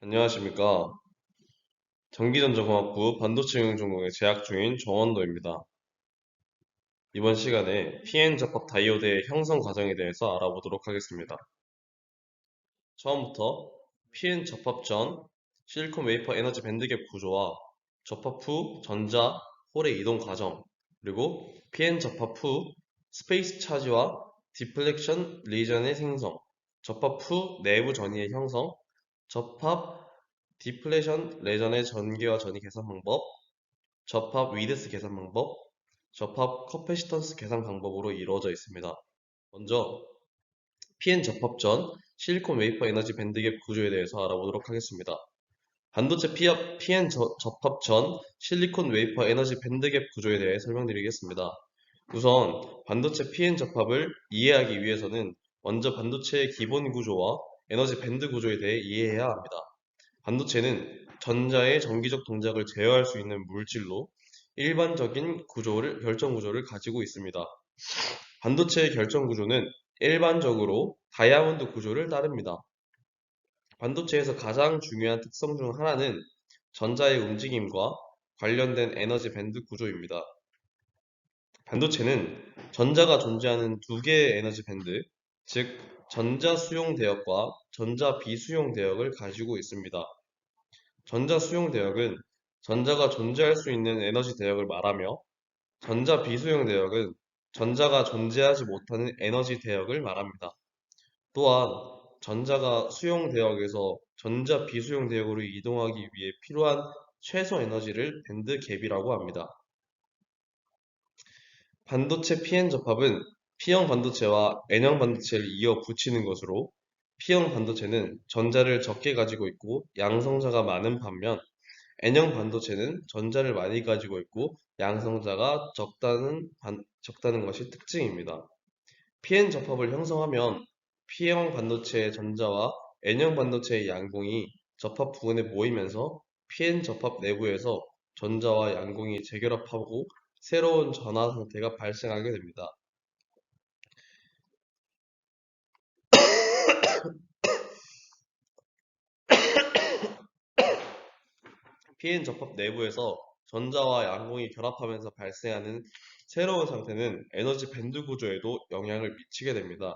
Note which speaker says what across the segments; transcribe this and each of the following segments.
Speaker 1: 안녕하십니까. 전기전자공학부 반도체 응용 전공에 재학 중인 정원도입니다. 이번 시간에 PN 접합 다이오드의 형성 과정에 대해서 알아보도록 하겠습니다. 처음부터 PN 접합 전 실리콘 웨이퍼 에너지 밴드갭 구조와 접합 후 전자, 홀의 이동 과정, 그리고 PN 접합 후 스페이스 차지와 디플렉션 리전의 생성, 접합 후 내부 전위의 형성, 접합 디플레이션 레전의 전기와 전위 계산 방법, 접합 위드스 계산 방법, 접합 커패시턴스 계산 방법으로 이루어져 있습니다. 먼저 PN 접합 전 실리콘 웨이퍼 에너지 밴드갭 구조에 대해서 알아보도록 하겠습니다. 반도체 PN 접합 전 실리콘 웨이퍼 에너지 밴드갭 구조에 대해 설명드리겠습니다. 우선 반도체 PN 접합을 이해하기 위해서는 먼저 반도체의 기본 구조와 에너지 밴드 구조에 대해 이해해야 합니다. 반도체는 전자의 정기적 동작을 제어할 수 있는 물질로 일반적인 결정 구조를 가지고 있습니다. 반도체의 결정 구조는 일반적으로 다이아몬드 구조를 따릅니다. 반도체에서 가장 중요한 특성 중 하나는 전자의 움직임과 관련된 에너지 밴드 구조입니다. 반도체는 전자가 존재하는 두 개의 에너지 밴드, 즉 전자 수용 대역과 전자 비수용 대역을 가지고 있습니다. 전자 수용 대역은 전자가 존재할 수 있는 에너지 대역을 말하며, 전자 비수용 대역은 전자가 존재하지 못하는 에너지 대역을 말합니다. 또한 전자가 수용 대역에서 전자 비수용 대역으로 이동하기 위해 필요한 최소 에너지를 밴드 갭이라고 합니다. 반도체 PN 접합은 P형 반도체와 N형 반도체를 이어 붙이는 것으로, P형 반도체는 전자를 적게 가지고 있고 양성자가 많은 반면, N형 반도체는 전자를 많이 가지고 있고 양성자가 적다는 것이 특징입니다. PN 접합을 형성하면 P형 반도체의 전자와 N형 반도체의 양공이 접합 부근에 모이면서 PN 접합 내부에서 전자와 양공이 재결합하고 새로운 전하 상태가 발생하게 됩니다. PN 접합 내부에서 전자와 양공이 결합하면서 발생하는 새로운 상태는 에너지 밴드 구조에도 영향을 미치게 됩니다.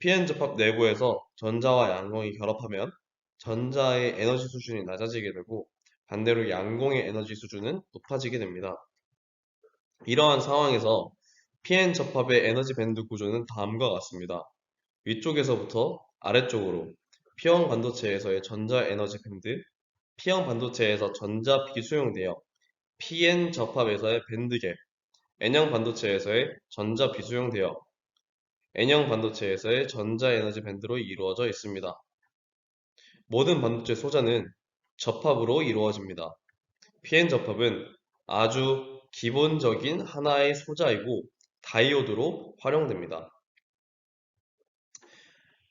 Speaker 1: PN 접합 내부에서 전자와 양공이 결합하면 전자의 에너지 수준이 낮아지게 되고, 반대로 양공의 에너지 수준은 높아지게 됩니다. 이러한 상황에서 PN 접합의 에너지 밴드 구조는 다음과 같습니다. 위쪽에서부터 아래쪽으로 P형 반도체에서의 전자 에너지 밴드, P형 반도체에서 전자 비수용 대역, PN 접합에서의 밴드 갭, N형 반도체에서의 전자 비수용 대역, N형 반도체에서의 전자 에너지 밴드로 이루어져 있습니다. 모든 반도체 소자는 접합으로 이루어집니다. PN 접합은 아주 기본적인 하나의 소자이고 다이오드로 활용됩니다.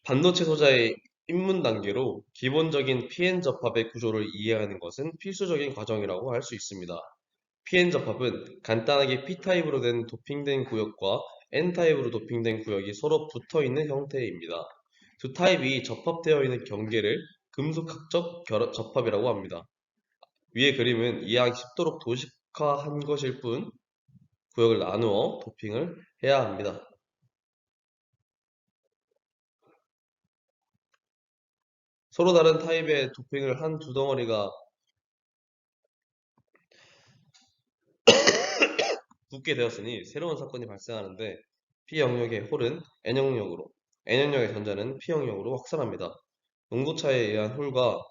Speaker 1: 반도체 소자의 입문 단계로 기본적인 PN 접합의 구조를 이해하는 것은 필수적인 과정이라고 할 수 있습니다. PN 접합은 간단하게 P타입으로 된 도핑된 구역과 N타입으로 도핑된 구역이 서로 붙어 있는 형태입니다. 두 타입이 접합되어 있는 경계를 금속학적 접합이라고 합니다. 위의 그림은 이해하기 쉽도록 도식화한 것일 뿐, 구역을 나누어 도핑을 해야 합니다. 서로 다른 타입의 도핑을 한 두 덩어리가 붙게 되었으니 새로운 사건이 발생하는데, P 영역의 홀은 N 영역으로, N 영역의 전자는 P 영역으로 확산합니다. 농도차에 의한 홀과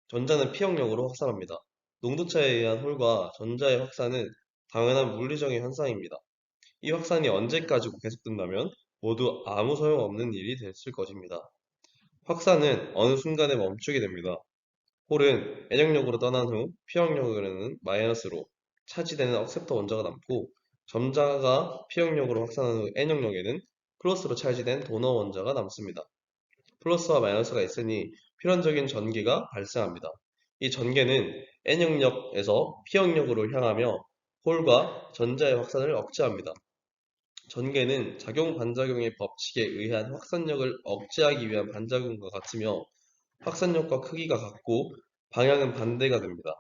Speaker 1: 전자는 P 영역으로 확산합니다. 농도차에 의한 홀과 전자의 확산은 당연한 물리적인 현상입니다. 이 확산이 언제까지 계속된다면 모두 아무 소용없는 일이 됐을 것입니다. 확산은 어느 순간에 멈추게 됩니다. 홀은 N영역으로 떠난 후 P영역으로는 마이너스로 차지되는 억셉터 원자가 남고, 점자가 P영역으로 확산한 후 N영역에는 플러스로 차지된 도너 원자가 남습니다. 플러스와 마이너스가 있으니 필연적인 전기가 발생합니다. 이 전개는 N영역에서 P영역으로 향하며 홀과 전자의 확산을 억제합니다. 전개는 작용 반작용의 법칙에 의한 확산력을 억제하기 위한 반작용과 같으며 확산력과 크기가 같고 방향은 반대가 됩니다.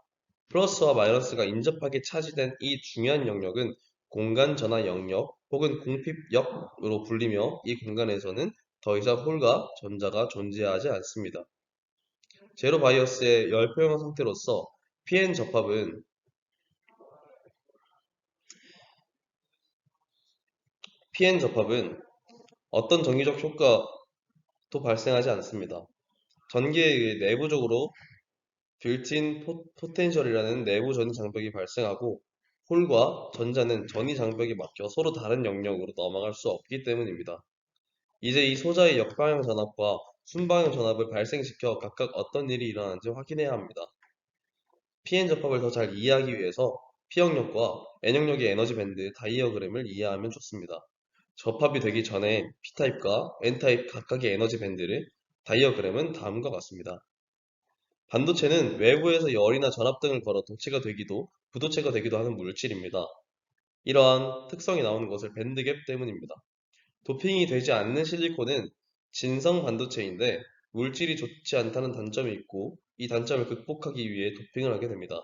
Speaker 1: 플러스와 마이너스가 인접하게 차지된 이 중요한 영역은 공간 전화 영역 혹은 공핍역으로 불리며 이 공간에서는 더 이상 홀과 전자가 존재하지 않습니다. 제로 바이어스의 열포형 상태로서 PN 접합은 어떤 정기적 효과도 발생하지 않습니다. 전기에 의해 내부적으로 빌트인 포텐셜이라는 내부 전위 장벽이 발생하고 홀과 전자는 전위 장벽에 막혀 서로 다른 영역으로 넘어갈 수 없기 때문입니다. 이제 이 소자의 역방향 전압과 순방향 전압을 발생시켜 각각 어떤 일이 일어나는지 확인해야 합니다. PN 접합을 더 잘 이해하기 위해서 P영역과 N영역의 에너지 밴드 다이어그램을 이해하면 좋습니다. 접합이 되기 전에 P타입과 N타입 각각의 에너지 밴드를 다이어그램은 다음과 같습니다. 반도체는 외부에서 열이나 전압 등을 걸어 도체가 되기도 부도체가 되기도 하는 물질입니다. 이러한 특성이 나오는 것을 밴드갭 때문입니다. 도핑이 되지 않는 실리콘은 진성 반도체인데 물질이 좋지 않다는 단점이 있고 이 단점을 극복하기 위해 도핑을 하게 됩니다.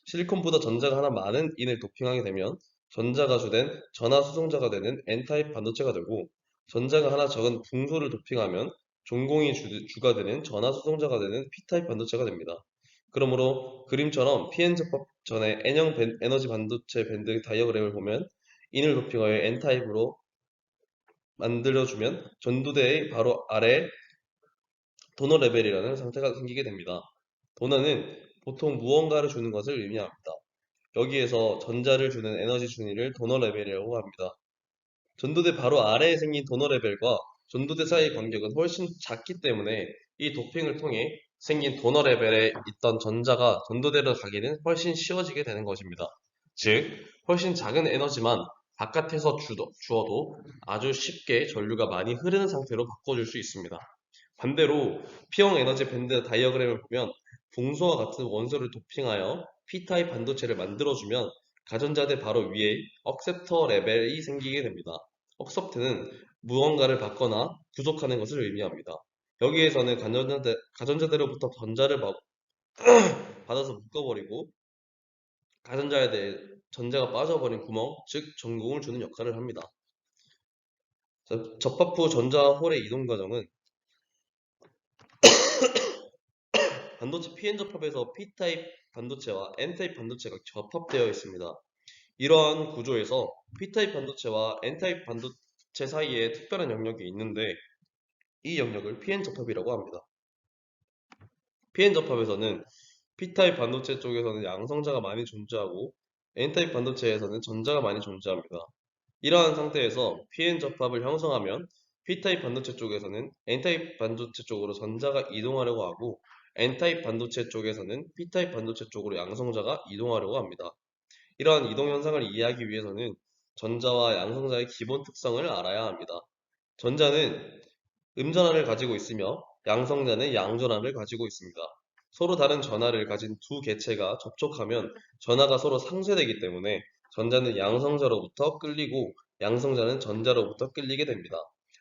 Speaker 1: 실리콘보다 전자가 하나 많은 인을 도핑하게 되면 전자가 주된 전하 수송자가 되는 N타입 반도체가 되고 전자가 하나 적은 붕소를 도핑하면 종공이 주가 되는 전하 수송자가 되는 P타입 반도체가 됩니다. 그러므로 그림처럼 PN 접합 전에 N형 에너지 반도체 밴드 다이어그램을 보면 인을 도핑하여 N타입으로 만들어주면 전도대의 바로 아래 도너 레벨이라는 상태가 생기게 됩니다. 도너는 보통 무언가를 주는 것을 의미합니다. 여기에서 전자를 주는 에너지 준위를 도너 레벨이라고 합니다. 전도대 바로 아래에 생긴 도너 레벨과 전도대 사이의 간격은 훨씬 작기 때문에 이 도핑을 통해 생긴 도너 레벨에 있던 전자가 전도대로 가기는 훨씬 쉬워지게 되는 것입니다. 즉, 훨씬 작은 에너지만 바깥에서 주어도 아주 쉽게 전류가 많이 흐르는 상태로 바꿔줄 수 있습니다. 반대로 P형 에너지 밴드 다이어그램을 보면 붕소와 같은 원소를 도핑하여 P타입 반도체를 만들어주면 가전자대 바로 위에 억셉터 레벨이 생기게 됩니다. 억셉트는 무언가를 받거나 부족하는 것을 의미합니다. 여기에서는 가전자대로부터 전자를 받아서 묶어버리고 가전자대에 전자가 빠져버린 구멍, 즉 전공을 주는 역할을 합니다. 접합 후 전자와 홀의 이동 과정은 반도체 PN 접합에서 P타입 반도체와 N타입 반도체가 접합되어 있습니다. 이러한 구조에서 P타입 반도체와 N타입 반도체 사이에 특별한 영역이 있는데 이 영역을 PN 접합이라고 합니다. PN 접합에서는 P타입 반도체 쪽에서는 양성자가 많이 존재하고 N타입 반도체에서는 전자가 많이 존재합니다. 이러한 상태에서 PN 접합을 형성하면 P타입 반도체 쪽에서는 N타입 반도체 쪽으로 전자가 이동하려고 하고 N타입 반도체 쪽에서는 P타입 반도체 쪽으로 양성자가 이동하려고 합니다. 이러한 이동 현상을 이해하기 위해서는 전자와 양성자의 기본 특성을 알아야 합니다. 전자는 음전하를 가지고 있으며 양성자는 양전하를 가지고 있습니다. 서로 다른 전하를 가진 두 개체가 접촉하면 전하가 서로 상쇄되기 때문에 전자는 양성자로부터 끌리고 양성자는 전자로부터 끌리게 됩니다.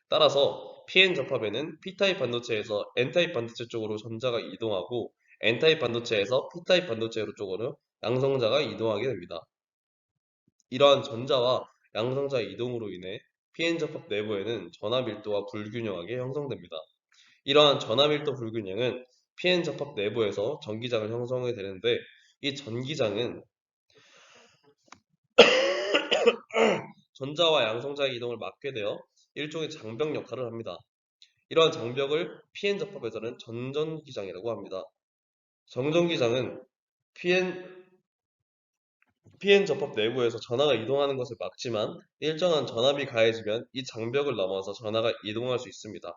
Speaker 1: 따라서 PN 접합에는 P타입 반도체에서 N타입 반도체 쪽으로 전자가 이동하고 N타입 반도체에서 P타입 반도체 쪽으로 양성자가 이동하게 됩니다. 이러한 전자와 양성자 이동으로 인해 PN 접합 내부에는 전하 밀도가 불균형하게 형성됩니다. 이러한 전하 밀도 불균형은 PN 접합 내부에서 전기장을 형성하게 되는데 이 전기장은 전자와 양성자의 이동을 막게 되어 일종의 장벽 역할을 합니다. 이러한 장벽을 PN 접합에서는 전전기장이라고 합니다. 정전기장은 PN 접합 내부에서 전하가 이동하는 것을 막지만 일정한 전압이 가해지면 이 장벽을 넘어서 전하가 이동할 수 있습니다.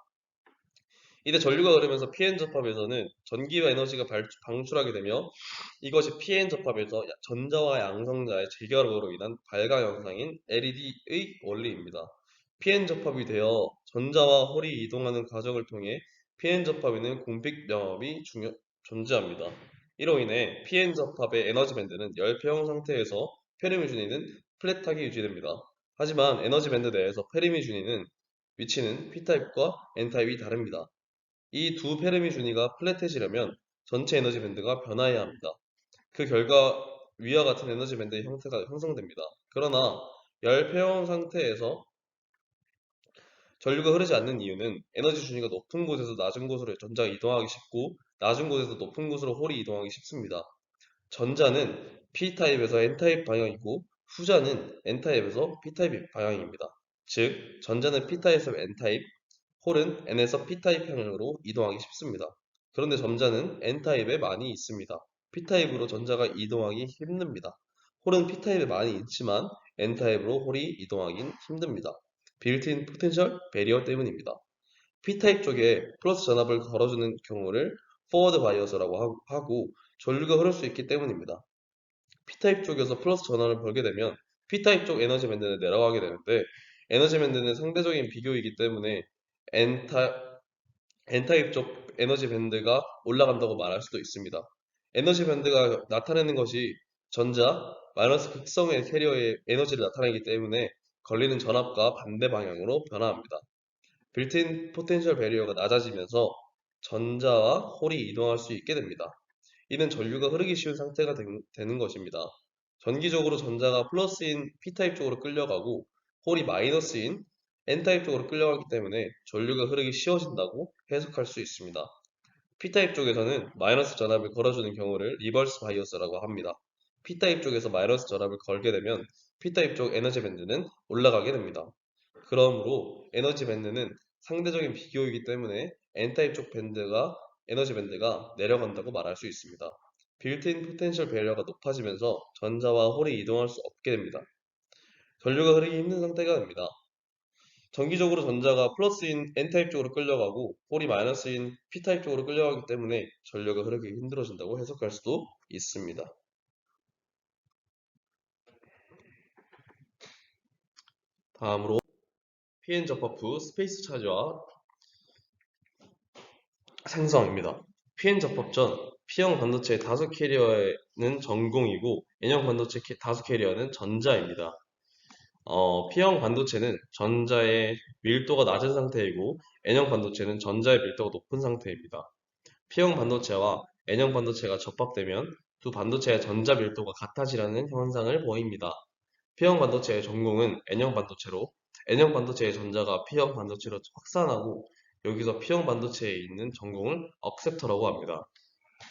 Speaker 1: 이때 전류가 흐르면서 PN 접합에서는 전기와 에너지가 방출하게 되며 이것이 PN 접합에서 전자와 양성자의 재결합으로 인한 발광 현상인 LED의 원리입니다. PN 접합이 되어 전자와 홀이 이동하는 과정을 통해 PN 접합에는 공빅 영업이 존재합니다. 이로 인해 PN 접합의 에너지 밴드는 열평형 상태에서 페르미 준위는 플랫하게 유지됩니다. 하지만 에너지 밴드 내에서 페르미 준위는 위치는 P타입과 N타입이 다릅니다. 이 두 페르미 준위가 플랫해지려면 전체 에너지 밴드가 변화해야 합니다. 그 결과 위와 같은 에너지 밴드의 형태가 형성됩니다. 그러나 열폐형 상태에서 전류가 흐르지 않는 이유는 에너지 준위가 높은 곳에서 낮은 곳으로 전자가 이동하기 쉽고 낮은 곳에서 높은 곳으로 홀이 이동하기 쉽습니다. 전자는 P타입에서 N타입 방향이고 후자는 N타입에서 P타입 방향입니다. 즉, 전자는 P타입에서 N타입, 홀은 N에서 P타입 방향으로 이동하기 쉽습니다. 그런데 전자는 N타입에 많이 있습니다. P타입으로 전자가 이동하기 힘듭니다. 홀은 P타입에 많이 있지만 N타입으로 홀이 이동하기 힘듭니다. 빌트인 포텐셜 배리어 때문입니다. P타입 쪽에 플러스 전압을 걸어주는 경우를 포워드 바이어스라고 하고 전류가 흐를 수 있기 때문입니다. P타입 쪽에서 플러스 전압을 걸게 되면 P타입 쪽 에너지 밴드는 내려가게 되는데 에너지 밴드는 상대적인 비교이기 때문에 N타입, N타입 쪽 에너지 밴드가 올라간다고 말할 수도 있습니다. 에너지 밴드가 나타내는 것이 전자 마이너스 극성의 캐리어의 에너지를 나타내기 때문에 걸리는 전압과 반대 방향으로 변화합니다. 빌트인 포텐셜 배리어가 낮아지면서 전자와 홀이 이동할 수 있게 됩니다. 이는 전류가 흐르기 쉬운 상태가 되는 것입니다. 전기적으로 전자가 플러스인 P타입 쪽으로 끌려가고 홀이 마이너스인 N타입 쪽으로 끌려가기 때문에 전류가 흐르기 쉬워진다고 해석할 수 있습니다. P타입 쪽에서는 마이너스 전압을 걸어주는 경우를 리버스 바이어스라고 합니다. P타입 쪽에서 마이너스 전압을 걸게 되면 P타입 쪽 에너지 밴드는 올라가게 됩니다. 그러므로 에너지 밴드는 상대적인 비교이기 때문에 N타입 쪽 에너지 밴드가 내려간다고 말할 수 있습니다. 빌트인 포텐셜 배리어가 높아지면서 전자와 홀이 이동할 수 없게 됩니다. 전류가 흐르기 힘든 상태가 됩니다. 정기적으로 전자가 플러스인 N타입 쪽으로 끌려가고 홀이 마이너스인 P타입 쪽으로 끌려가기 때문에 전류가 흐르기 힘들어진다고 해석할 수도 있습니다. 다음으로 PN 접합 후 스페이스 차지와 생성입니다. PN 접합 전 P형 반도체의 다수 캐리어는 전공이고 N형 반도체 다수 캐리어는 전자입니다. P형 반도체는 전자의 밀도가 낮은 상태이고 N형 반도체는 전자의 밀도가 높은 상태입니다. P형 반도체와 N형 반도체가 접합되면 두 반도체의 전자 밀도가 같아지라는 현상을 보입니다. P형 반도체의 전공은 N형 반도체로, N형 반도체의 전자가 P형 반도체로 확산하고 여기서 P형 반도체에 있는 전공을 억셉터라고 합니다.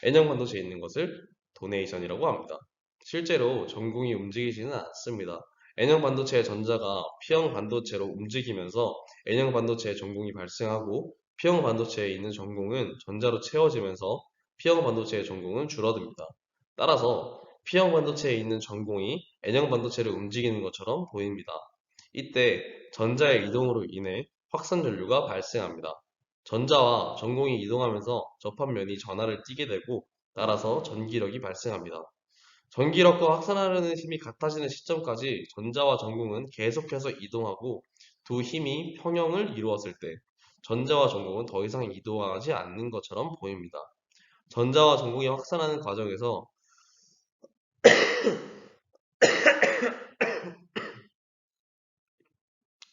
Speaker 1: N형 반도체에 있는 것을 도네이션이라고 합니다. 실제로 전공이 움직이지는 않습니다. N형 반도체의 전자가 P형 반도체로 움직이면서 N형 반도체의 전공이 발생하고 P형 반도체에 있는 전공은 전자로 채워지면서 P형 반도체의 전공은 줄어듭니다. 따라서 P형 반도체에 있는 전공이 N형 반도체를 움직이는 것처럼 보입니다. 이때 전자의 이동으로 인해 확산 전류가 발생합니다. 전자와 전공이 이동하면서 접합면이 전하를 띠게 되고 따라서 전기력이 발생합니다. 전기력과 확산하려는 힘이 같아지는 시점까지 전자와 전공은 계속해서 이동하고 두 힘이 평형을 이루었을 때 전자와 전공은 더 이상 이동하지 않는 것처럼 보입니다. 전자와 전공이 확산하는 과정에서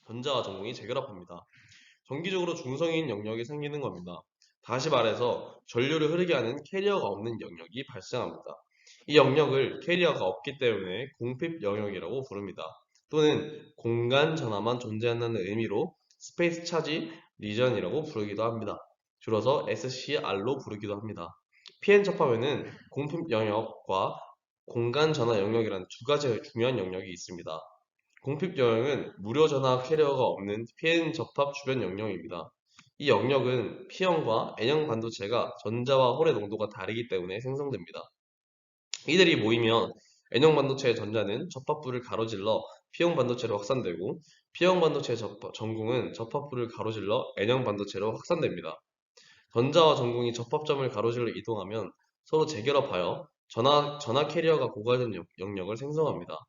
Speaker 1: 전자와 전공이 재결합합니다. 정기적으로 중성인 영역이 생기는 겁니다. 다시 말해서 전류를 흐르게 하는 캐리어가 없는 영역이 발생합니다. 이 영역을 캐리어가 없기 때문에 공핍 영역이라고 부릅니다. 또는 공간 전하만 존재한다는 의미로 스페이스 차지 리전이라고 부르기도 합니다. 줄여서 SCR로 부르기도 합니다. PN 접합에는 공핍 영역과 공간 전하 영역이라는 두 가지 중요한 영역이 있습니다. 공핍 영역은 무료 전화 캐리어가 없는 PN 접합 주변 영역입니다. 이 영역은 P형과 N형 반도체가 전자와 홀의 농도가 다르기 때문에 생성됩니다. 이들이 모이면 N형 반도체의 전자는 접합부를 가로질러 P형 반도체로 확산되고 P형 반도체의 전공은 접합부를 가로질러 N형 반도체로 확산됩니다. 전자와 전공이 접합점을 가로질러 이동하면 서로 재결합하여 전하 캐리어가 고갈된 영역을 생성합니다.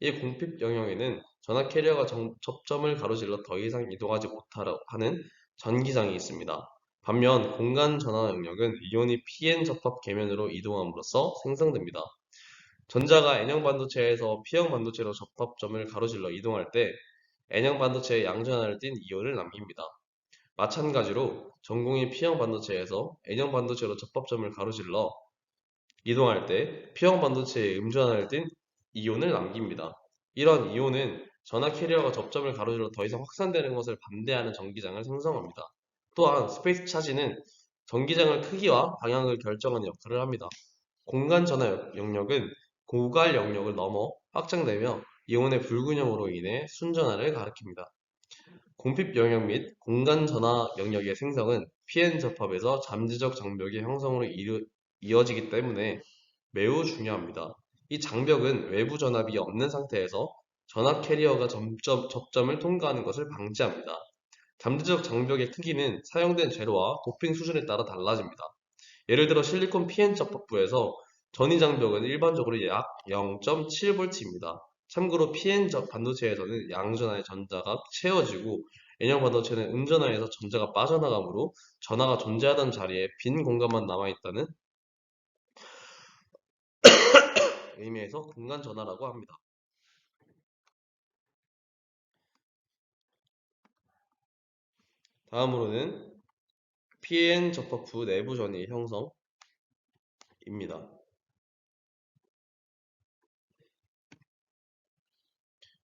Speaker 1: 이 공핍 영역에는 전하 캐리어가 접점을 가로질러 더 이상 이동하지 못하려 하는 전기장이 있습니다. 반면 공간 전화 영역은 이온이 pn 접합 계면으로 이동함으로써 생성됩니다. 전자가 N형 반도체에서 P형 반도체로 접합점을 가로질러 이동할 때 N형 반도체에 양전하를 띤 이온을 남깁니다. 마찬가지로 전공이 P형 반도체에서 N형 반도체로 접합점을 가로질러 이동할 때 P형 반도체에 음전하를 띤 이온을 남깁니다. 이런 이온은 전하 캐리어가 접점을 가로질러 더 이상 확산되는 것을 반대하는 전기장을 생성합니다. 또한 스페이스 차지는 전기장의 크기와 방향을 결정하는 역할을 합니다. 공간 전하 영역은 고갈 영역을 넘어 확장되며 이온의 불균형으로 인해 순전하를 가리킵니다. 공핍 영역 및 공간 전하 영역의 생성은 pn 접합에서 잠재적 장벽의 형성으로 이어지기 때문에 매우 중요합니다. 이 장벽은 외부 전압이 없는 상태에서 전압 캐리어가 접점을 통과하는 것을 방지합니다. 잠재적 장벽의 크기는 사용된 재료와 도핑 수준에 따라 달라집니다. 예를 들어 실리콘 PN 접합부에서 전위 장벽은 일반적으로 약 0.7V입니다. 참고로 PN 반도체에서는 양전하의 전자가 채워지고 N형 반도체는 음전하에서 전자가 빠져나가므로 전하가 존재하던 자리에 빈 공간만 남아있다는 의미에서 공간 전하라고 합니다. 다음으로는 PN 접합부 내부 전위 형성입니다.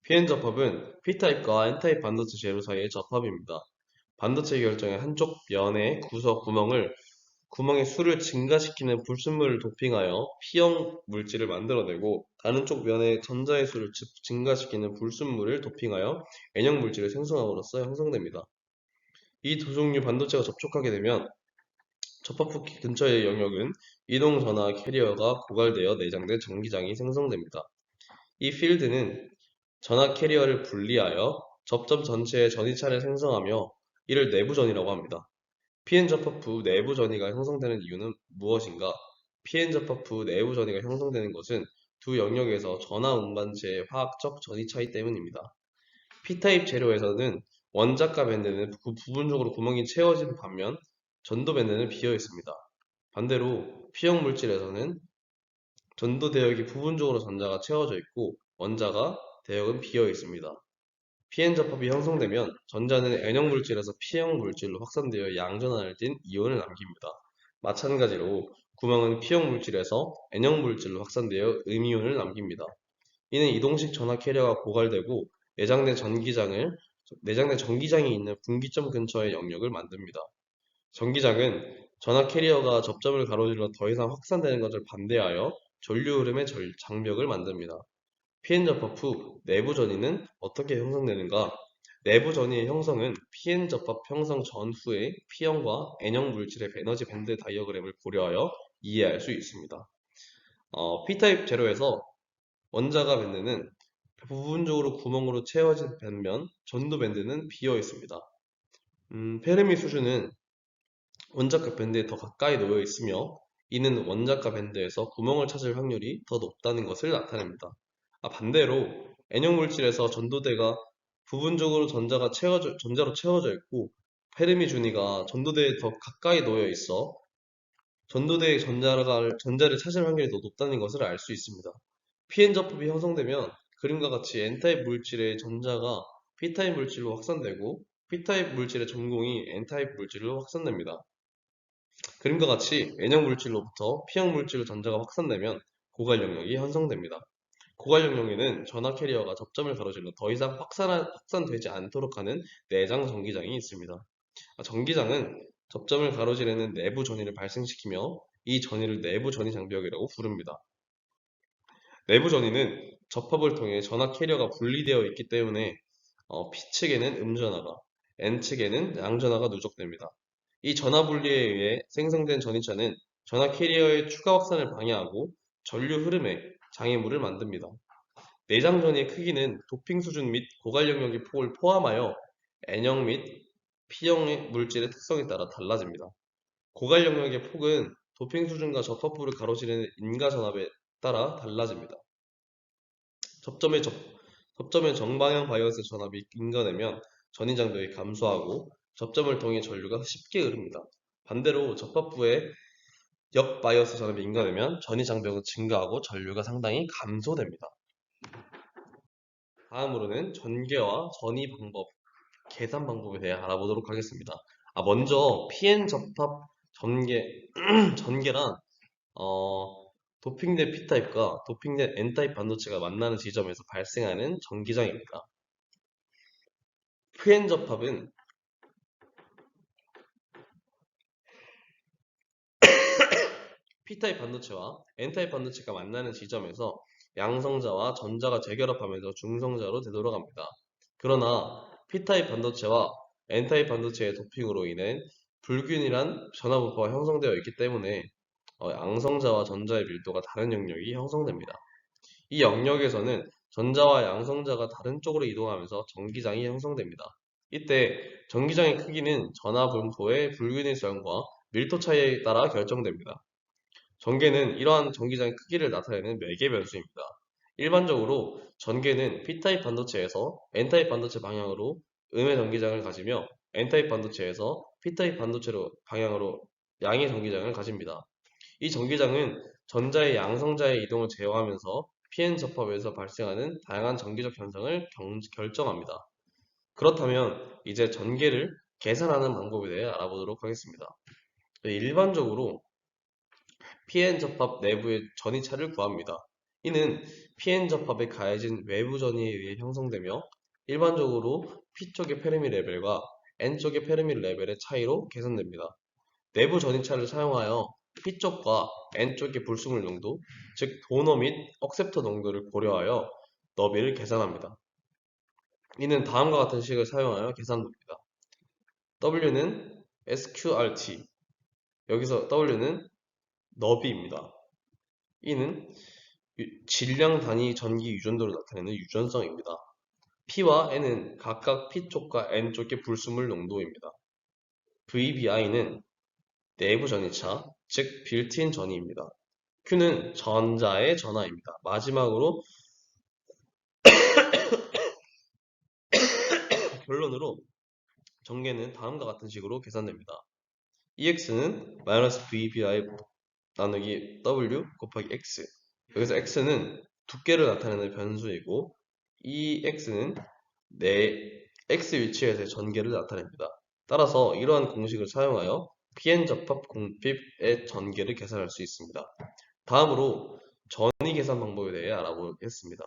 Speaker 1: PN 접합은 P타입과 N타입 반도체 재료 사이의 접합입니다. 반도체 결정의 한쪽 면의 구멍의 수를 증가시키는 불순물을 도핑하여 P형 물질을 만들어내고 다른 쪽 면의 전자의 수를 증가시키는 불순물을 도핑하여 N형 물질을 생성함으로써 형성됩니다. 이 두 종류 반도체가 접촉하게 되면 접합부 근처의 영역은 이동 전하 캐리어가 고갈되어 내장된 전기장이 생성됩니다. 이 필드는 전하 캐리어를 분리하여 접점 전체에 전이차를 생성하며 이를 내부전이라고 합니다. PN 접합부 내부 전이가 형성되는 이유는 무엇인가? PN 접합부 내부 전이가 형성되는 것은 두 영역에서 전하 운반체의 화학적 전이 차이 때문입니다. P타입 재료에서는 원자가 밴드는 부분적으로 구멍이 채워진 반면 전도 밴드는 비어 있습니다. 반대로 P형 물질에서는 전도 대역이 부분적으로 전자가 채워져 있고 원자가 대역은 비어 있습니다. PN 접합이 형성되면 전자는 N형 물질에서 P형 물질로 확산되어 양전하를 띤 이온을 남깁니다. 마찬가지로 구멍은 P형 물질에서 N형 물질로 확산되어 음이온을 남깁니다. 이는 이동식 전하 캐리어가 고갈되고 내장된 전기장이 있는 분기점 근처의 영역을 만듭니다. 전기장은 전하 캐리어가 접점을 가로질러 더 이상 확산되는 것을 반대하여 전류 흐름의 장벽을 만듭니다. PN 접합 후 내부 전이는 어떻게 형성되는가? 내부 전이의 형성은 PN 접합 형성 전후의 P형과 N형 물질의 에너지 밴드 다이어그램을 고려하여 이해할 수 있습니다. P타입 재료에서 원자가 밴드는 부분적으로 구멍으로 채워진 반면 전도 밴드는 비어 있습니다. 페르미 수준은 원자가 밴드에 더 가까이 놓여 있으며 이는 원자가 밴드에서 구멍을 찾을 확률이 더 높다는 것을 나타냅니다. 반대로 N형 물질에서 전도대가 부분적으로 전자로 채워져 있고 페르미 준위가 전도대에 더 가까이 놓여 있어 전도대의 전자를 찾을 확률이 더 높다는 것을 알 수 있습니다. PN 접합이 형성되면 그림과 같이 N타입 물질의 전자가 P타입 물질로 확산되고 P타입 물질의 전공이 N타입 물질로 확산됩니다. 그림과 같이 N형 물질로부터 P형 물질로 전자가 확산되면 고갈 영역이 형성됩니다. 고갈 영역에는 전하 캐리어가 접점을 가로질러 더 이상 확산되지 않도록 하는 내장 전기장이 있습니다. 전기장은 접점을 가로지르는 내부 전위를 발생시키며 이 전위를 내부 전위 장벽이라고 부릅니다. 내부 전위는 접합을 통해 전하 캐리어가 분리되어 있기 때문에 P측에는 음전하가, N측에는 양전하가 누적됩니다. 이 전하 분리에 의해 생성된 전이차는 전하 캐리어의 추가 확산을 방해하고 전류 흐름에 장애물을 만듭니다. 내장 전이의 크기는 도핑 수준 및 고갈 영역의 폭을 포함하여 N형 및 P형 물질의 특성에 따라 달라집니다. 고갈 영역의 폭은 도핑 수준과 접합부를 가로지르는 인가 전압에 따라 달라집니다. 접점의 정방향 바이어스 전압이 인가되면 전이 장벽이 감소하고 접점을 통해 전류가 쉽게 흐릅니다. 반대로 접합부에 역바이어스 전압이 인가되면 전이 장벽은 증가하고 전류가 상당히 감소됩니다. 다음으로는 전개와 전이 방법, 계산 방법에 대해 알아보도록 하겠습니다. 먼저 PN 접합 전개, 전개란 도핑된 P타입과 도핑된 N타입 반도체가 만나는 지점에서 발생하는 전기장입니다. PN 접합은 P타입 반도체와 N타입 반도체가 만나는 지점에서 양성자와 전자가 재결합하면서 중성자로 되돌아갑니다. 그러나 P타입 반도체와 N타입 반도체의 도핑으로 인해 불균일한 전하부파가 형성되어 있기 때문에 양성자와 전자의 밀도가 다른 영역이 형성됩니다. 이 영역에서는 전자와 양성자가 다른 쪽으로 이동하면서 전기장이 형성됩니다. 이때 전기장의 크기는 전하 분포의 불균일성과 밀도 차이에 따라 결정됩니다. 전개는 이러한 전기장의 크기를 나타내는 매개 변수입니다. 일반적으로 전개는 P타입 반도체에서 N타입 반도체 방향으로 음의 전기장을 가지며 N타입 반도체에서 P타입 반도체로 방향으로 양의 전기장을 가집니다. 이 전기장은 전자의 양성자의 이동을 제어하면서 PN 접합에서 발생하는 다양한 전기적 현상을 결정합니다. 그렇다면 이제 전개를 계산하는 방법에 대해 알아보도록 하겠습니다. 일반적으로 PN 접합 내부의 전이차를 구합니다. 이는 PN 접합에 가해진 외부 전이에 의해 형성되며 일반적으로 P쪽의 페르미 레벨과 N쪽의 페르미 레벨의 차이로 계산됩니다. 내부 전이차를 사용하여 P쪽과 N쪽의 불순물 농도, 즉 도너 및 억셉터 농도를 고려하여 너비를 계산합니다. 이는 다음과 같은 식을 사용하여 계산됩니다. W는 SQRT, 여기서 W는 너비입니다. E는 질량 단위 전기 유전도를 나타내는 유전성입니다. P와 N은 각각 P쪽과 N쪽의 불순물 농도입니다. VBI는 내부 전이차, 즉 빌트인 전이입니다. Q는 전자의 전하입니다. 마지막으로 결론으로 전개는 다음과 같은 식으로 계산됩니다. EX는 -VBI 나누기 W 곱하기 X. 여기서 X는 두께를 나타내는 변수이고 EX는 내 X 위치에서의 전개를 나타냅니다. 따라서 이러한 공식을 사용하여 PN 접합 공핍의 전개를 계산할 수 있습니다. 다음으로 전위 계산 방법에 대해 알아보겠습니다.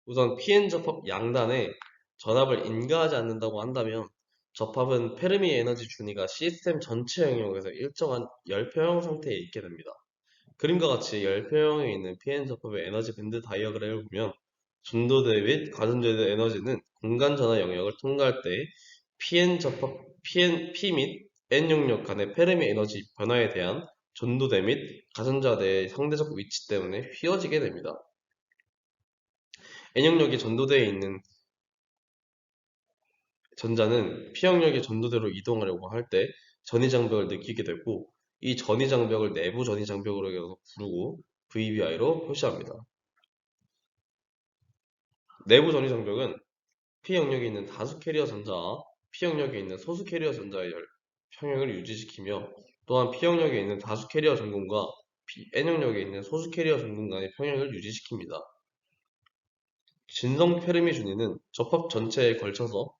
Speaker 1: 우선 PN 접합 양단에 전압을 인가하지 않는다고 한다면 접합은 페르미 에너지 준위가 시스템 전체 영역에서 일정한 열표형 상태에 있게 됩니다. 그림과 같이 열표형에 있는 PN 접합의 에너지 밴드 다이어그램을 보면 전도대 및 가전제대 에너지는 공간 전화 영역을 통과할 때 PN 접합 P 및 N 영역 간의 페르미 에너지 변화에 대한 전도대 및 가전자대의 상대적 위치 때문에 휘어지게 됩니다. N 영역이 전도대에 있는 전자는 P 영역의 전도대로 이동하려고 할 때 전위장벽을 느끼게 되고 이 전위장벽을 내부 전위장벽으로 부르고 VBI로 표시합니다. 내부 전위장벽은 P 영역에 있는 다수 캐리어 전자와 P 영역에 있는 소수 캐리어 전자의 평형을 유지시키며 또한 P 영역에 있는 다수 캐리어 전군과 N 영역에 있는 소수 캐리어 전군 간의 평형을 유지시킵니다. 진성 페르미 준위는 접합 전체에 걸쳐서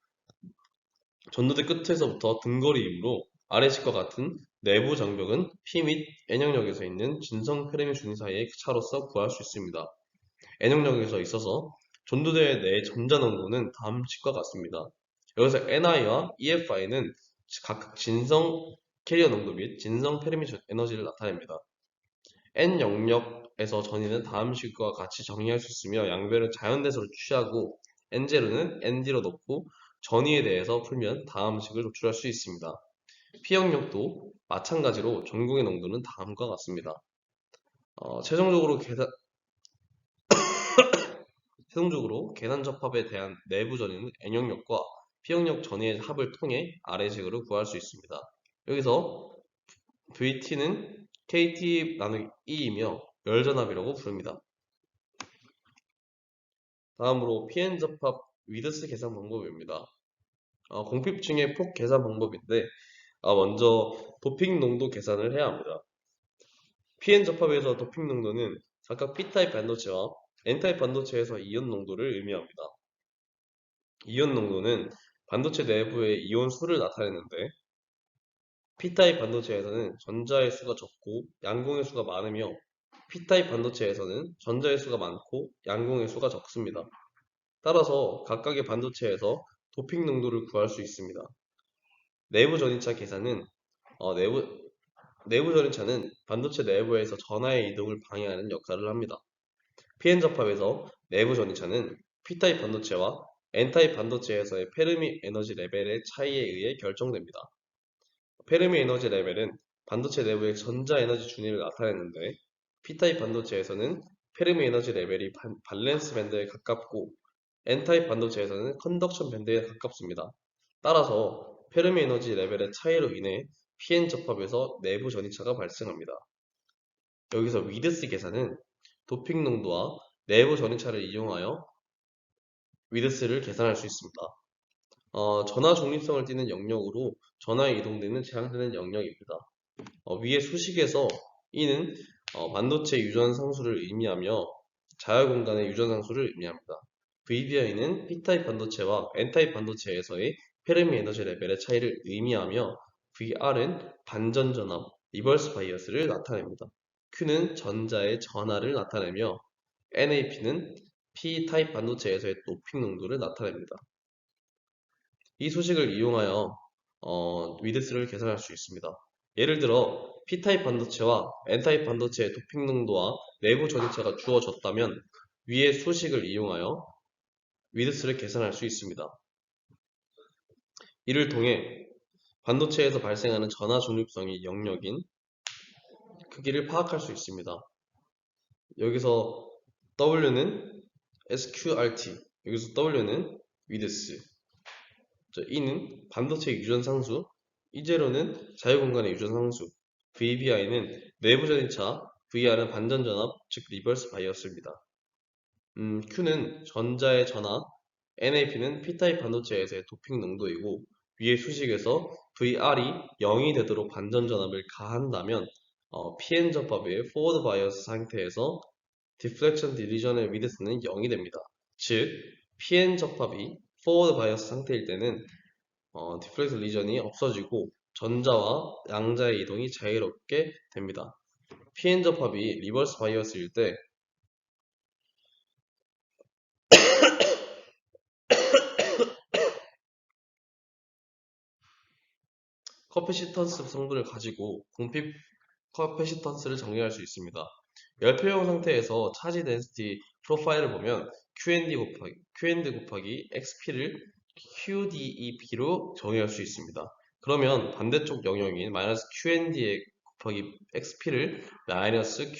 Speaker 1: 전도대 끝에서부터 등거리이므로 아래식과 같은 내부 장벽은 P 및 N 영역에서 있는 진성 페르미 준위 사이의 차로서 구할 수 있습니다. N 영역에서 있어서 전도대 내 전자 농도는 다음 식과 같습니다. 여기서 NI와 EFI는 각각 진성 캐리어 농도 및 진성 페르미 에너지를 나타냅니다. N 영역에서 전위는 다음 식과 같이 정의할 수 있으며 양변을 자연대소로 취하고 N0는 N0로 넣고 전위에 대해서 풀면 다음 식을 도출할 수 있습니다. P 영역도 마찬가지로 전공의 농도는 다음과 같습니다. 최종적으로 계산 접합에 대한 내부 전위는 N 영역과 P 영역 전위의 합을 통해 아래식으로 구할 수 있습니다. 여기서 VT는 KT 나누기 E이며 열전압이라고 부릅니다. 다음으로 PN 접합 위드스 계산 방법입니다. 공핍층의 폭 계산 방법인데 먼저 도핑 농도 계산을 해야 합니다. PN 접합에서 도핑 농도는 각각 P타입 반도체와 N타입 반도체에서 이온 농도를 의미합니다. 이온 농도는 반도체 내부의 이온 수를 나타내는데 P타입 반도체에서는 전자의 수가 적고 양공의 수가 많으며 P타입 반도체에서는 전자의 수가 많고 양공의 수가 적습니다. 따라서 각각의 반도체에서 도핑 농도를 구할 수 있습니다. 내부 전이차 계산은 내부 전이차는 반도체 내부에서 전하의 이동을 방해하는 역할을 합니다. PN 접합에서 내부 전이차는 P타입 반도체와 N타입 반도체에서의 페르미 에너지 레벨의 차이에 의해 결정됩니다. 페르미 에너지 레벨은 반도체 내부의 전자 에너지 준위를 나타내는데 P타입 반도체에서는 페르미 에너지 레벨이 밸런스 밴드에 가깝고 N타입 반도체에서는 컨덕션 밴드에 가깝습니다. 따라서 페르미 에너지 레벨의 차이로 인해 PN 접합에서 내부 전이차가 발생합니다. 여기서 위드스 계산은 도핑 농도와 내부 전이차를 이용하여 위드스를 계산할 수 있습니다. 전하 중립성을 띠는 영역으로 전하에 이동되는 제한되는 영역입니다. 위의 수식에서 E는 반도체 유전 상수를 의미하며 자유 공간의 유전 상수를 의미합니다. VBI는 P타입 반도체와 N타입 반도체에서의 페르미 에너지 레벨의 차이를 의미하며 VR은 반전 전압, 리버스 바이어스를 나타냅니다. Q는 전자의 전하를 나타내며 NAP는 P타입 반도체에서의 도핑 농도를 나타냅니다. 이 수식을 이용하여 위드스를 계산할 수 있습니다. 예를 들어 P타입 반도체와 N타입 반도체의 도핑 농도와 내부 전이차가 주어졌다면 위의 수식을 이용하여 위드스를 계산할 수 있습니다. 이를 통해 반도체에서 발생하는 전하 중립성의 영역인 크기를 파악할 수 있습니다. 여기서 W는 SQRT, 여기서 W는 위드스, E는 반도체 유전 상수, E0는 자유공간의 유전 상수, VBI는 내부 전이차, VR은 반전 전압, 즉 리버스 바이어스입니다. Q는 전자의 전하, NAP는 P타입 반도체에서의 도핑 농도이고 위의 수식에서 VR이 0이 되도록 반전 전압을 가한다면 PN 접합의 포워드 바이어스 상태에서 디플렉션 디리전의 위드스는 0이 됩니다. 즉 PN 접합이 포워드 바이어스 상태일 때는 디플렉션 리전이 없어지고 전자와 양자의 이동이 자유롭게 됩니다. PN 접합이 리버스 바이어스일 때 커패시턴스 성분을 가지고 공핍 커패시턴스를 정리할 수 있습니다. 열표형 상태에서 차지 덴시티 프로파일을 보면 QND 곱하기 XP를 QDEP로 정의할 수 있습니다. 그러면 반대쪽 영역인 마이너스 QND 곱하기 XP를 마이너스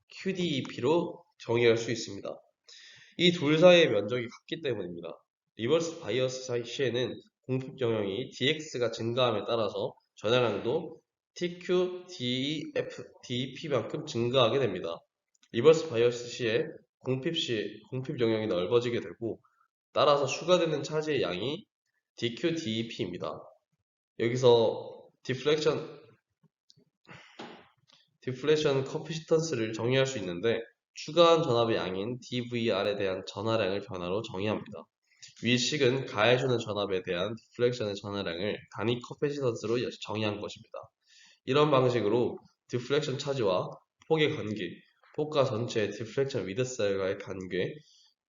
Speaker 1: QDEP로 정의할 수 있습니다. 이 둘 사이의 면적이 같기 때문입니다. 리버스 바이어스 시에는 공급 영역이 dx가 증가함에 따라서 전하량도 tq, def, dep만큼 증가하게 됩니다. 리버스 바이어스 시에 공핍 영역이 넓어지게 되고 따라서 추가되는 차지의 양이 dq, dep입니다. 여기서 디플레이션 커피시턴스를 정의할 수 있는데 추가한 전압의 양인 dVR에 대한 전하량을 변화로 정의합니다. 위 식은 가해주는 전압에 대한 디플렉션의 전하량을 단위 커패시턴스로 정의한 것입니다. 이런 방식으로 디플렉션 차지와 폭의 관계, 폭과 전체의 디플렉션 위드셀과의 관계,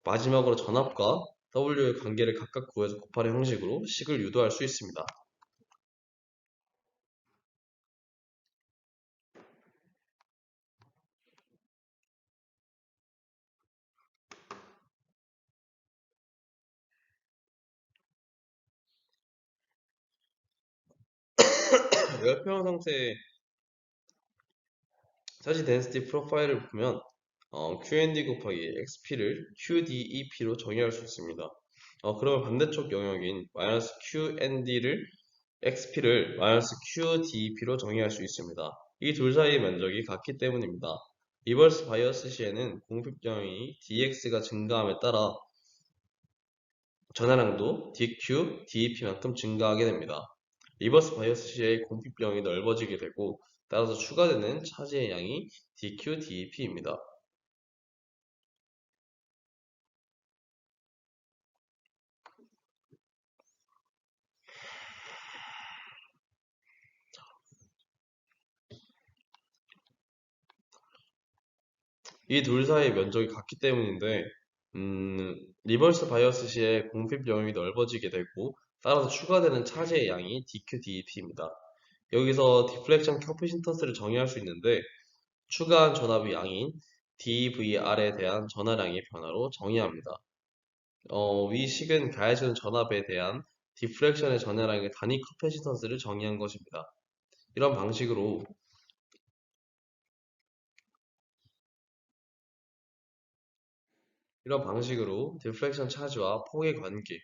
Speaker 1: 마지막으로 전압과 W의 관계를 각각 구해서 곱하는 형식으로 식을 유도할 수 있습니다. 열평 상태의 차지 덴시티 프로파일을 보면 QND 곱하기 XP를 QDEP로 정의할 수 있습니다. 그러면 반대쪽 영역인 마이너스 QND를 XP를 마이너스 QDP로 정의할 수 있습니다. 이 둘 사이의 면적이 같기 때문입니다. 리버스 바이어스 시에는 공급 영역이 DX가 증가함에 따라 전하량도 DQ, DEP만큼 증가하게 됩니다. 리버스 바이어스 시에 공필병이 넓어지게 되고 따라서 추가되는 차지의 양이 DQ, DEP입니다. 이 둘 사이의 면적이 같기 때문인데 리버스 바이어스 시에 공필 영역이 넓어지게 되고 따라서 추가되는 차지의 양이 DQ, DEP입니다. 여기서 디플렉션 캐피시턴스를 정의할 수 있는데 추가한 전압의 양인 DVR에 대한 전하량의 변화로 정의합니다. 위 식은 가해지는 전압에 대한 디플렉션의 전하량의 단위 캐피시턴스를 정의한 것입니다. 이런 방식으로 디플렉션 차지와 폭의 관계,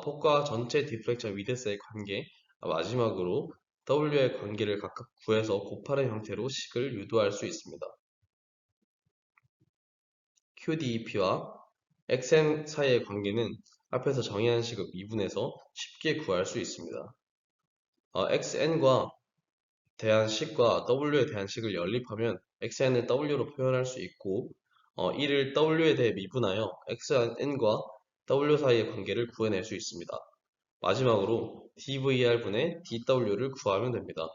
Speaker 1: 폭과 전체 디플렉션 위드스의 관계, 마지막으로 W의 관계를 각각 구해서 곱하는 형태로 식을 유도할 수 있습니다. QDEP와 XN 사이의 관계는 앞에서 정의한 식을 미분해서 쉽게 구할 수 있습니다. XN과 대한 식과 W에 대한 식을 연립하면 XN을 W로 표현할 수 있고 이를 W에 대해 미분하여 XN과 W 사이의 관계를 구해낼 수 있습니다. 마지막으로 DVR분의 DW를 구하면 됩니다.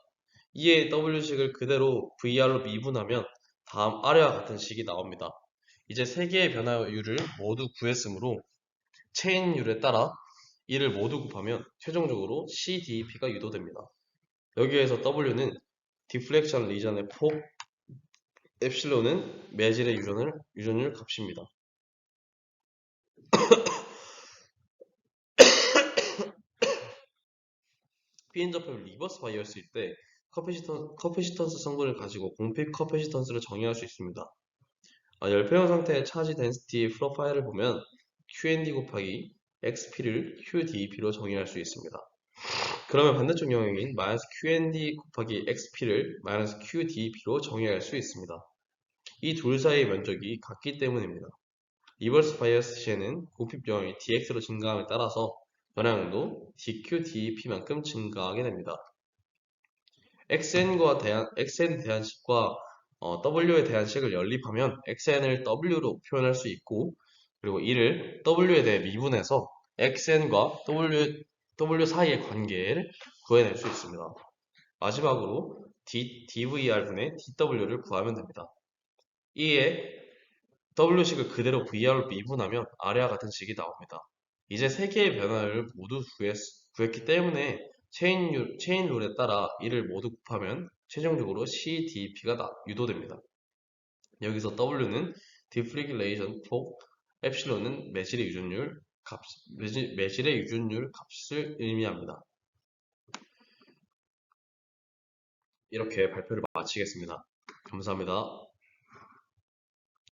Speaker 1: 이에 W식을 그대로 VR로 미분하면 다음 아래와 같은 식이 나옵니다. 이제 세 개의 변화율을 모두 구했으므로 체인율에 따라 이를 모두 곱하면 최종적으로 CDP가 유도됩니다. 여기에서 W는 디플렉션 리전의 폭, 엡실론은 매질의 유전율 값입니다. 피인 접합이 리버스 바이어스일 때 커패시턴스 성분을 가지고 공필 커패시턴스를 정의할 수 있습니다. 열평형 상태의 차지 덴시티 프로파일을 보면 QND 곱하기 XP를 QDP로 정의할 수 있습니다. 그러면 반대쪽 영역인 QND 곱하기 XP를 QDP로 정의할 수 있습니다. 이 둘 사이의 면적이 같기 때문입니다. 리버스 바이어스 시에는 공핍 영역이 dx로 증가함에 따라서 변화량도 dq, dp만큼 증가하게 됩니다. xn에 대한 식과 w에 대한 식을 연립하면 xn을 w로 표현할 수 있고 그리고 이를 w에 대해 미분해서 xn과 w 사이의 관계를 구해낼 수 있습니다. 마지막으로 dvr분의 dw를 구하면 됩니다. 이에 W식을 그대로 VR로 미분하면 아래와 같은 식이 나옵니다. 이제 세 개의 변화를 모두 구했기 때문에 체인 룰에 따라 이를 모두 곱하면 최종적으로 CDP가 유도됩니다. 여기서 W는 디플레이션 폭, 엡실론은 매질의 유전율 값을 의미합니다. 이렇게 발표를 마치겠습니다. 감사합니다.